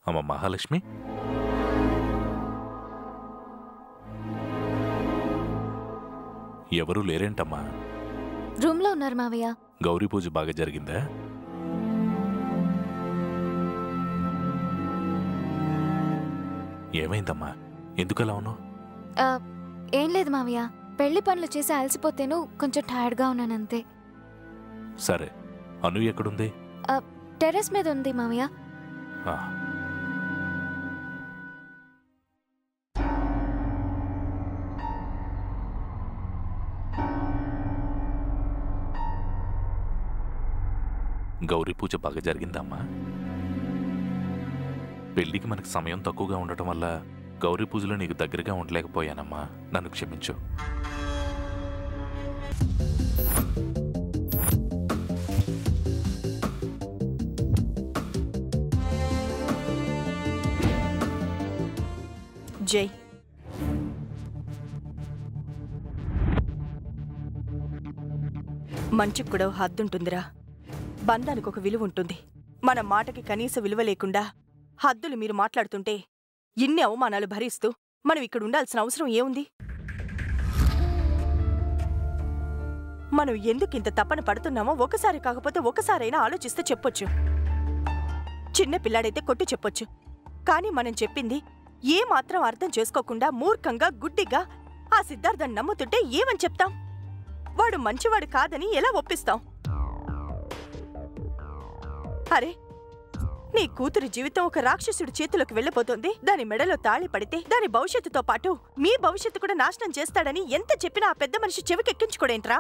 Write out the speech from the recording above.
అమ్మ మహాలక్ష్మి, ఎవరూ లేరేంటమ్మా? రూమ్లో ఉన్నారు మావయ్య. గౌరీ పూజ బాగా జరిగిందా? ఏమైందమ్మా, ఎందుకలా ఉన్నావు? ఏం లేదు మావయ్య, పెళ్లి పనులు చేసి అలసిపోతేను కొంచెం టైర్డ్గా ఉన్నానంతే. సరే, అను ఎక్కడుంది? టెర్రస్ మీద ఉంది మావయ్య. గౌరీ పూజ బాగా జరిగిందమ్మా. పెళ్లికి మనకు సమయం తక్కువగా ఉండటం వల్ల గౌరీ పూజలో నీకు దగ్గరగా ఉండలేకపోయానమ్మా, నన్ను క్షమించు. జై, మంచికి కూడా హద్దుంటుందిరా. బంధానికి ఒక విలువ ఉంటుంది. మన మాటకి కనీస విలువ లేకుండా హద్దులు మీరు మాట్లాడుతుంటే ఇన్ని అవమానాలు భరిస్తూ మనం ఇక్కడ ఉండాల్సిన అవసరం ఏముంది? మనం ఎందుకింత తప్పన పడుతున్నామో ఒకసారి కాకపోతే ఒకసారైనా ఆలోచిస్తే చెప్పొచ్చు. చిన్న పిల్లాడైతే కొట్టి చెప్పొచ్చు. కానీ మనం చెప్పింది ఏమాత్రం అర్థం చేసుకోకుండా మూర్ఖంగా గుడ్డిగా ఆ సిద్ధార్థని నమ్ముతుంటే ఏమని చెప్తాం? వాడు మంచివాడు కాదని ఎలా ఒప్పిస్తాం? అరే, నీ కూతురి జీవితం ఒక రాక్షసుడి చేతిలోకి వెళ్ళిపోతుంది. దాని మెడలో తాళి పడితే దాని భవిష్యత్తుతో పాటు మీ భవిష్యత్తు కూడా నాశనం చేస్తాడని ఎంత చెప్పినా ఆ పెద్ద మనిషి చెవికెక్కించుకోడేంట్రా?